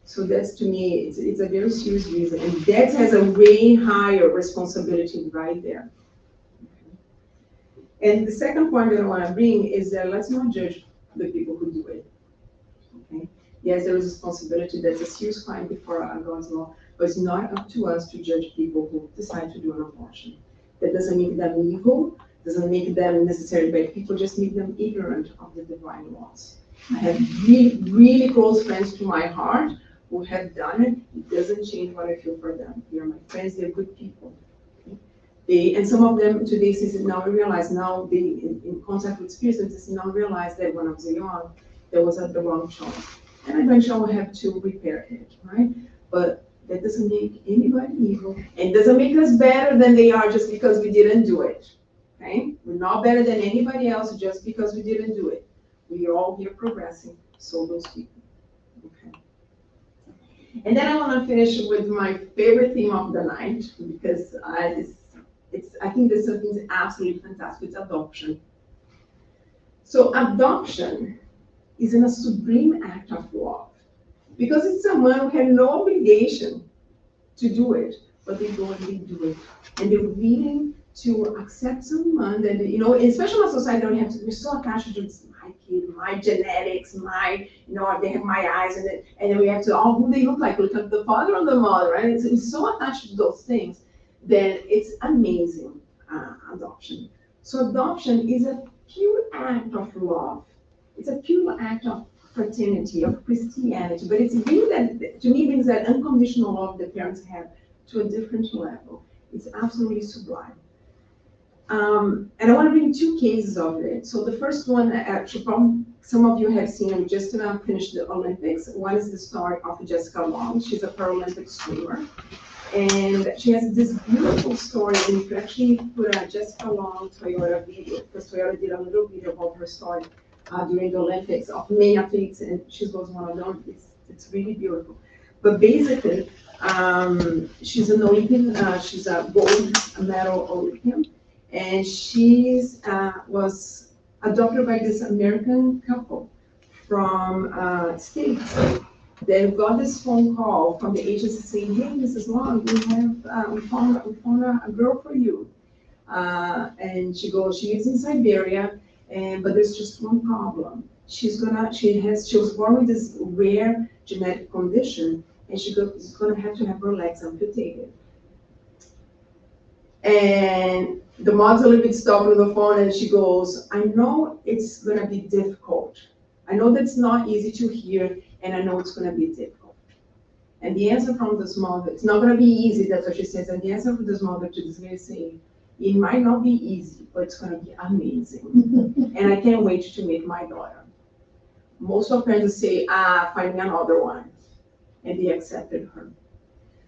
So that's, to me, it's a very serious reason. And that has a way higher responsibility right there. And the second point that I want to bring is that let's not judge the people who do it. Okay? Yes, there is responsibility. That's a serious crime before God's law, but it's not up to us to judge people who decide to do an abortion. That doesn't make them evil, doesn't make them necessarily bad people, just make them ignorant of the divine laws. I have really, really close friends to my heart who have done it. It doesn't change what I feel for them. They're my friends, they're good people. And some of them today says now I realize, now they in contact with spirits, and now realize that when I was young, there was the wrong choice. and eventually we'll have to repair it, right? But that doesn't make anybody evil, and doesn't make us better than they are just because we didn't do it, okay? We're not better than anybody else just because we didn't do it. We are all here progressing, so those people, okay? And then I want to finish with my favorite theme of the night, because I think this is something absolutely fantastic. It's adoption. So adoption is a supreme act of love, because it's someone who had no obligation to do it, but they go and they do it, and they're willing to accept someone that, especially in a society that we have to be so attached to my kid, my genetics, they have my eyes in it, and then we have to, who they look like the father or the mother, right? It's so attached to those things, then it's amazing, adoption. So adoption is a pure act of love. It's a pure act of fraternity, of Christianity, but it's really that, to me, brings that unconditional love that parents have to a different level. It's absolutely sublime. And I want to bring two cases of it. So the first one, actually, probably some of you have seen, we just finished the Olympics. One is the story of Jessica Long. She's a Paralympic swimmer. And she has this beautiful story, and if you actually put a Jessica Long Toyota video, because Toyota did a little video about her story during the Olympics of many athletes, and she was one of them. It's really beautiful. But basically, she's an Olympian, she's a gold medal Olympian, and she's was adopted by this American couple from States. They got this phone call from the agency saying, "Hey, Mrs. Long, we found a girl for you." And she lives in Siberia, but there's just one problem. She was born with this rare genetic condition, and she's gonna have to have her legs amputated. And the mom's a little bit stubborn on the phone, and she goes, "I know it's gonna be difficult. I know that's not easy to hear, and I know it's gonna be difficult." And the answer from this mother, it's not gonna be easy, that's what she says. And the answer from this mother to this lady is saying, "It might not be easy, but it's gonna be amazing. And I can't wait to meet my daughter." Most of parents say, find me another one. And they accepted her.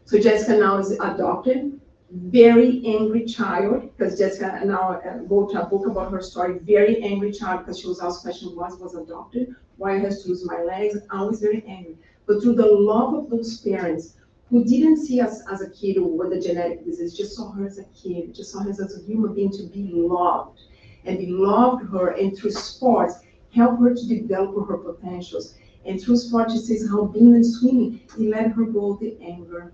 So Jessica now is adopted, very angry child, because Jessica now wrote a book about her story, very angry child, because she was asked questions, why was adopted, why I has to lose my legs, always very angry. But through the love of those parents who didn't see us as a kid with a genetic disease, just saw her as a kid, just saw her as a human being to be loved. And they loved her, and through sports, helped her to develop her potentials. And through sports, she says how being in swimming, it let her go the anger.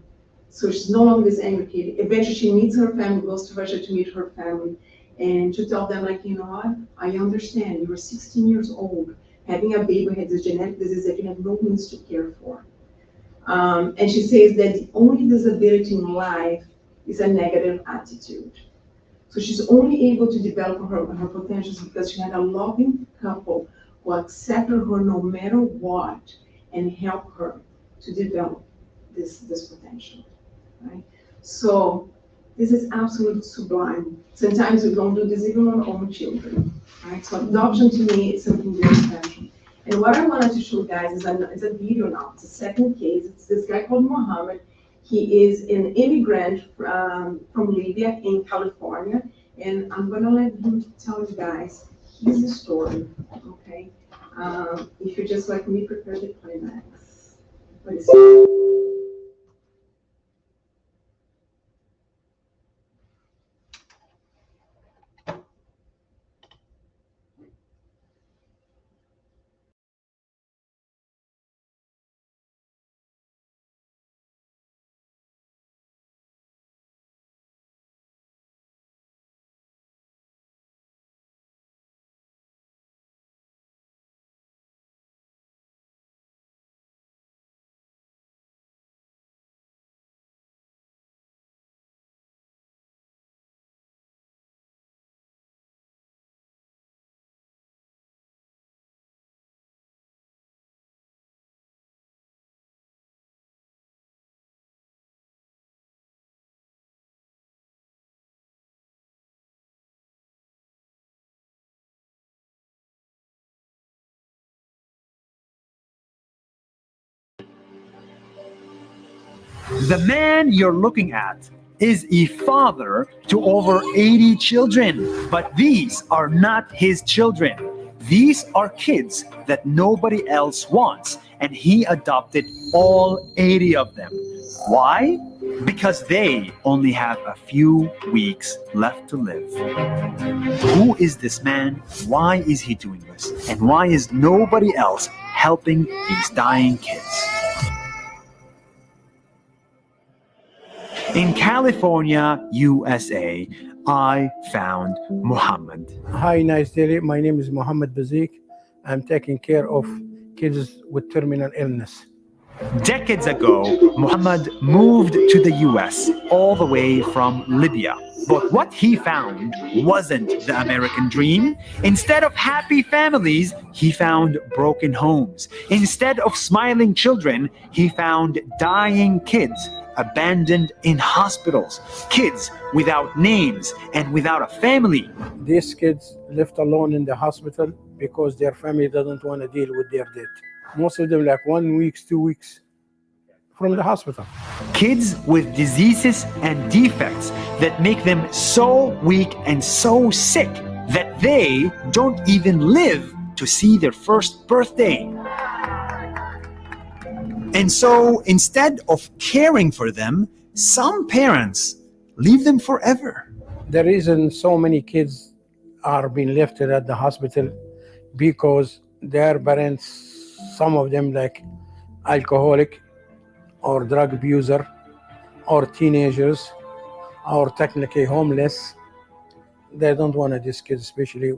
So she's no longer this angry kid. Eventually she meets her family, goes to Russia to meet her family, and to tell them, like, you know what, I understand, you were 16 years old, having a baby who had this genetic disease that you have no means to care for. And she says that the only disability in life is a negative attitude. So she's only able to develop her potentials because she had a loving couple who accepted her no matter what and helped her to develop this potential. Right? So this is absolutely sublime. Sometimes we don't do this even on our own children. Right? So adoption to me is something very special. And what I wanted to show guys is a video now. It's a second case. It's this guy called Mohammed. He is an immigrant from Libya in California. And I'm gonna let him tell you guys his story, okay? If you just like me, prepare the climax. What is it? The man you're looking at is a father to over 80 children, but these are not his children. These are kids that nobody else wants, and he adopted all 80 of them. Why? Because they only have a few weeks left to live. Who is this man? Why is he doing this? And why is nobody else helping these dying kids? In California, USA, I found Muhammad. Hi, nice day. My name is Muhammad Bazik. I'm taking care of kids with terminal illness. Decades ago, Muhammad moved to the US all the way from Libya. But what he found wasn't the American dream. Instead of happy families, he found broken homes. Instead of smiling children, he found dying kids, abandoned in hospitals, kids without names and without a family. These kids left alone in the hospital because their family doesn't want to deal with their death. Most of them like 1 week, 2 weeks from the hospital. Kids with diseases and defects that make them so weak and so sick that they don't even live to see their first birthday. And so instead of caring for them, some parents leave them forever. The reason so many kids are being left at the hospital because their parents, some of them like alcoholic or drug abuser or teenagers or technically homeless. They don't want these kids, especially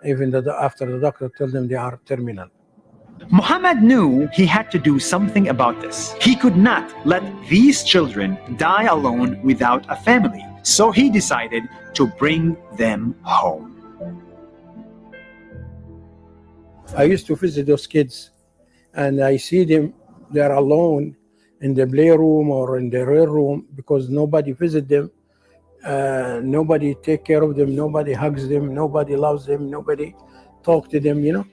even after the doctor told them they are terminal. Muhammad knew he had to do something about this. He could not let these children die alone without a family. So he decided to bring them home. I used to visit those kids and I see them, they're alone in the playroom or in the rear room because nobody visits them. Nobody take care of them. Nobody hugs them. Nobody loves them. Nobody talk to them, you know.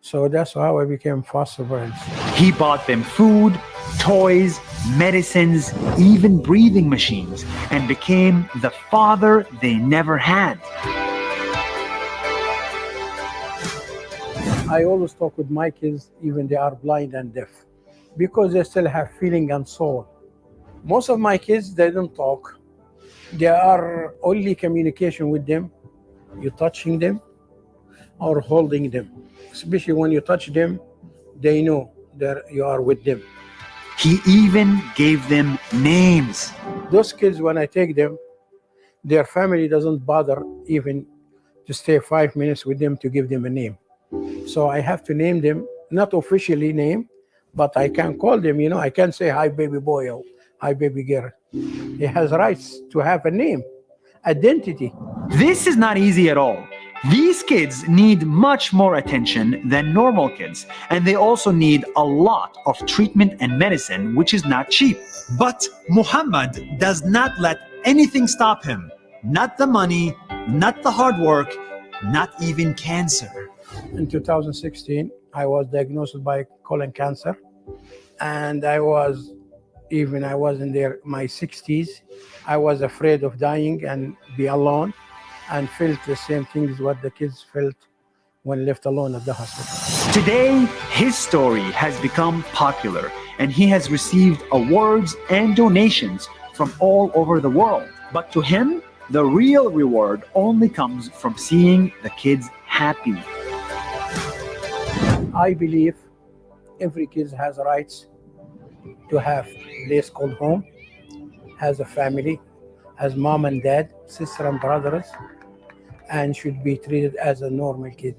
So that's how I became foster parents. He bought them food, toys, medicines, even breathing machines, and became the father they never had. I always talk with my kids, even they are blind and deaf, because they still have feeling and soul. Most of my kids, they don't talk. They are only communication with them. You touching them or holding them. Especially when you touch them, they know that you are with them. He even gave them names. Those kids, when I take them, their family doesn't bother even to stay 5 minutes with them to give them a name. So I have to name them, not officially name, but I can call them, you know, I can say, hi, baby boy, or hi, baby girl. He has rights to have a name, identity. This is not easy at all. These kids need much more attention than normal kids, and they also need a lot of treatment and medicine, which is not cheap. But Muhammad does not let anything stop him. Not the money, not the hard work, not even cancer. In 2016, I was diagnosed by colon cancer, and I was in my 60s. I was afraid of dying and be alone, and felt the same things what the kids felt when left alone at the hospital. Today, his story has become popular, and he has received awards and donations from all over the world. But to him, the real reward only comes from seeing the kids happy. I believe every kid has rights to have a place called home, has a family, has mom and dad, sister and brothers, and should be treated as a normal kid.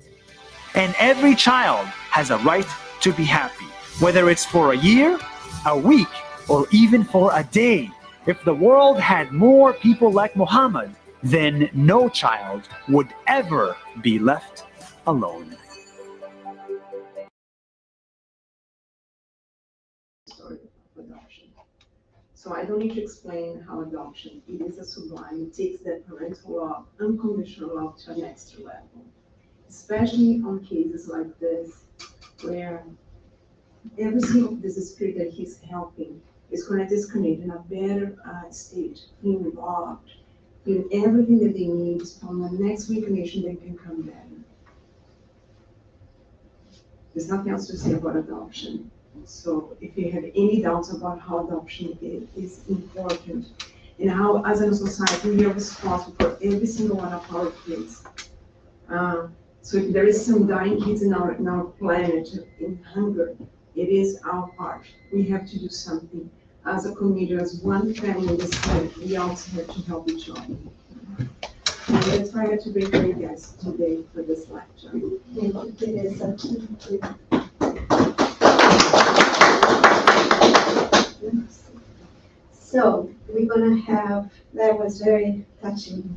And every child has a right to be happy, whether it's for a year, a week, or even for a day. If the world had more people like Muhammad, then no child would ever be left alone. Story of adoption. So I don't need to explain how adoption, it is a sublime, it takes that parental love, unconditional love to an extra level. Especially on cases like this, where every single, this spirit that he's helping is going to discriminate in a better state, being involved, in everything that they need from the next reincarnation they can come back. There's nothing else to say about adoption. So if you have any doubts about how adoption is important and how, as a society, we are responsible for every single one of our kids. So if there is some dying kids in our planet in hunger, it is our part. We have to do something. As a community, as one family in this planet, we also have to help each other. And that's why I had to bring you guys today for this lecture. Thank you, Teresa. So we're gonna have, that was very touching.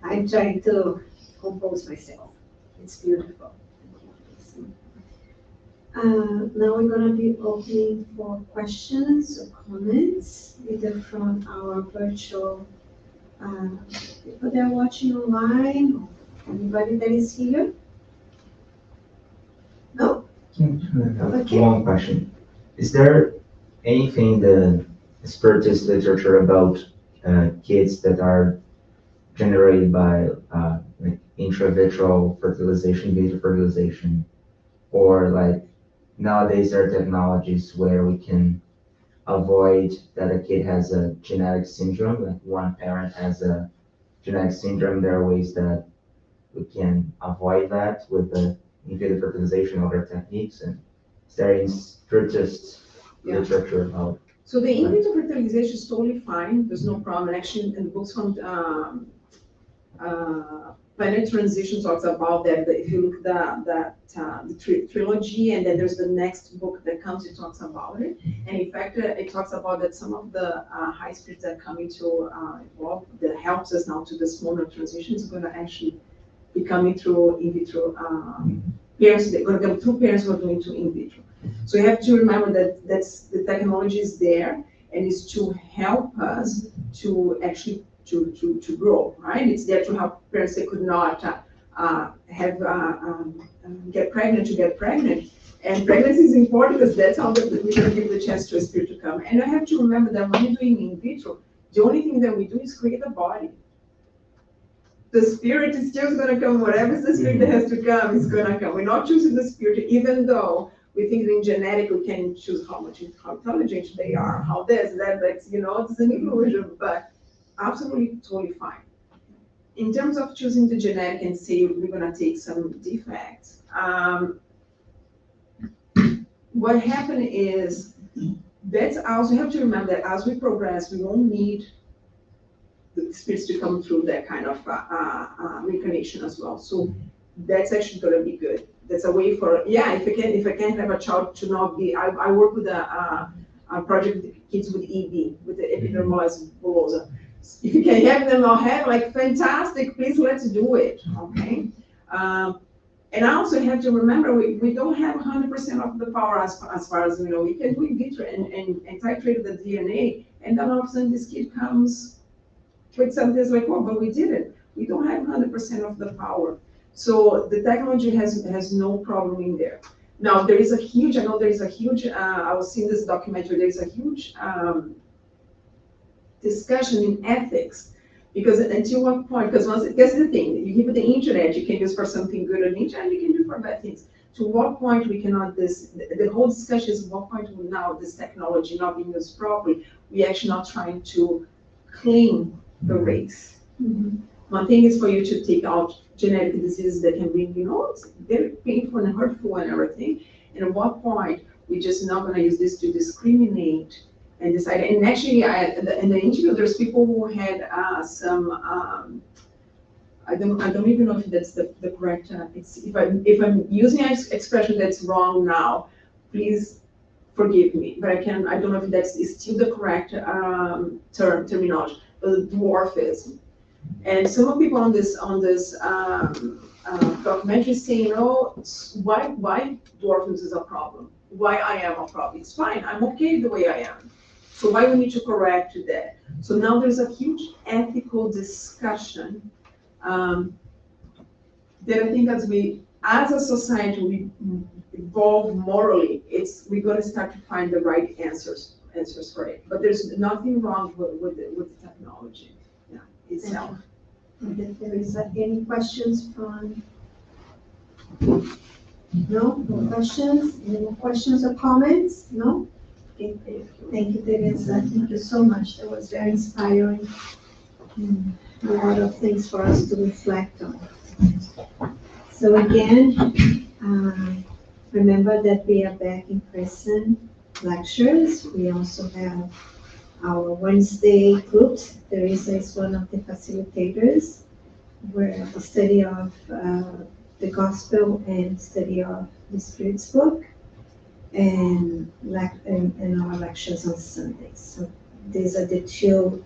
I'm trying to compose myself. It's beautiful. Now we're gonna be opening for questions or comments, either from our virtual people that are watching online, or anybody that is here. No? Okay. One question. Is there anything in the Spiritist literature about kids that are generated by like intravitreal fertilization, beta fertilization, or like nowadays there are technologies where we can avoid that a kid has a genetic syndrome, like one parent has a genetic syndrome. There are ways that we can avoid that with the in vitro fertilization or other techniques, and is there in Spiritist literature about? So the in vitro fertilization is totally fine. There's no problem. Actually, in the books from Planet Transition talks about that. If you look the trilogy, and then there's the next book that comes, it talks about it. And in fact, it talks about that some of the high spirits that come into evolve, that helps us now to this moment of transition is going to actually be coming through in vitro parents. They're going to come through parents who are doing to in vitro. So you have to remember that the technology is there, and is to help us to actually to grow, right? It's there to help parents that could not get pregnant to get pregnant. And pregnancy is important because that's how we can give the chance to a spirit to come. And I have to remember that when you're doing in vitro, the only thing that we do is create a body. The spirit is still going to come. Whatever is the spirit that has to come is going to come. We're not choosing the spirit, even though we think in genetic we can choose how intelligent they are, how that's it's an illusion, but absolutely totally fine. In terms of choosing the genetic and say we're going to take some defects, what happened is that's also, you have to remember that as we progress, we won't need the spirits to come through that kind of reincarnation as well. So that's actually going to be good. That's a way for, if I can have a child to not be, I work with a project with kids with EB, with the epidermolysis bullosa. If you can have them not have, like, fantastic, please let's do it, okay? And I also have to remember, we don't have 100% of the power as far as we know. We can do in vitro and titrate the DNA, and then all of a sudden this kid comes with something that's like, oh, but we did it. We don't have 100% of the power. So the technology has no problem in there. Now, there is a huge, I was seeing this documentary, there's a huge discussion in ethics, because until what point, because that's the thing, you give it the internet, you can use for something good on the internet, you can do for bad things. To what point we cannot, the whole discussion is what point will now this technology not being used properly, we actually not trying to clean the race. Mm-hmm. One thing is for you to take out genetic diseases that can be, very painful and hurtful and everything. And at what point we're just not going to use this to discriminate and decide. And actually, in the interview, there's people who had some. I don't even know if that's the correct. If I'm using an expression that's wrong now, please forgive me. But I don't know if that's is still the correct terminology. But dwarfism. And some of people on this documentary saying, why dwarfism is a problem? Why I am a problem? It's fine. I'm okay the way I am. So why we need to correct that? So now there's a huge ethical discussion that I think as a society, we evolve morally. We're going to start to find the right answers. answers for it. But there's nothing wrong with the technology, itself. And if there is any questions from, no questions? Any more questions or comments? No? Okay. Thank you, Teresa. Thank you so much. That was very inspiring. And a lot of things for us to reflect on. So again, remember that we are back in person lectures. We also have our Wednesday groups. Teresa is one of the facilitators, where the study of the gospel and study of the Spirit's book, and our lectures on Sundays. So these are the two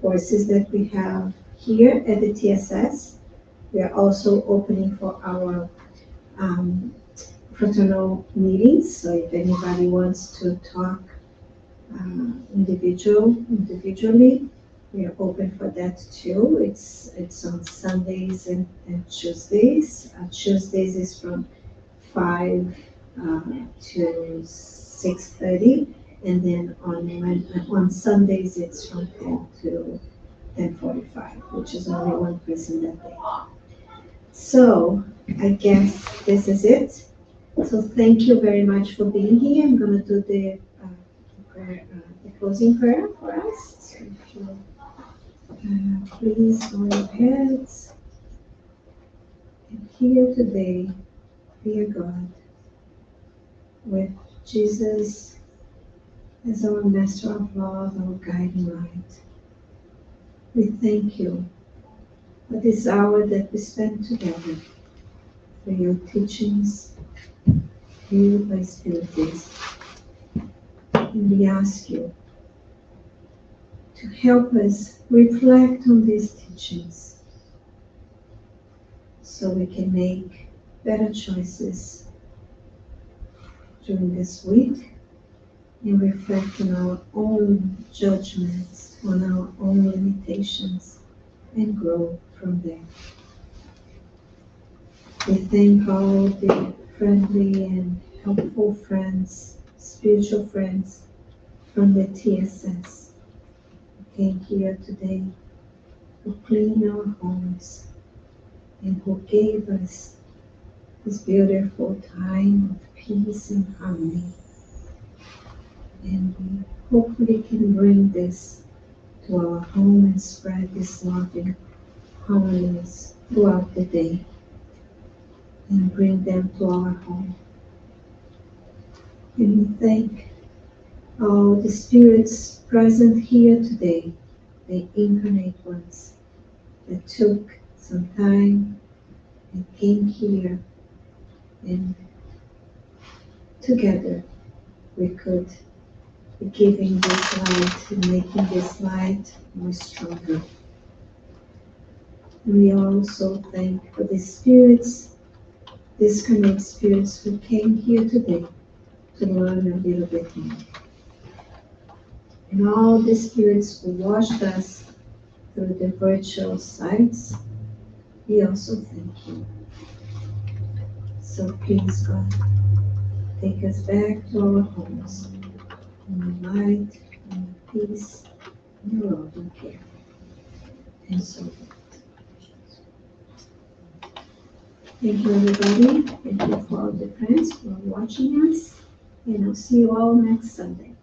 courses that we have here at the TSS. We are also opening for our fraternal meetings. So if anybody wants to talk individually, we are open for that too. It's on Sundays and Tuesdays. Tuesdays is from 5 to 6:30, and then on Sundays it's from 10 to 10:45, which is only one person that day. So I guess this is it. So thank you very much for being here. I'm going to do the closing prayer for us. So if you please bow your heads. And here today, dear God, with Jesus as our master of love, our guiding light, we thank you for this hour that we spent together, for your teachings, healed by Spiritism. And we ask you to help us reflect on these teachings so we can make better choices during this week and reflect on our own judgments, on our own limitations, and grow from there. We thank all the friendly and helpful friends, spiritual friends from the TSS who came here today, who cleaned our homes, and who gave us this beautiful time of peace and harmony. And we hopefully can bring this to our home and spread this loving harmonies throughout the day and bring them to our home. And we thank all the spirits present here today, the incarnate ones that took some time and came here, and together we could be giving this light and making this light more stronger. We also thank for the spirits, discarnate spirits who came here today to learn a little bit more. And all the spirits who watched us through the virtual sites, we also thank you. So please, God, take us back to our homes in the light, in the peace, in your love and care. And so forth. Thank you, everybody. Thank you for all the friends who are watching us. And I'll see you all next Sunday.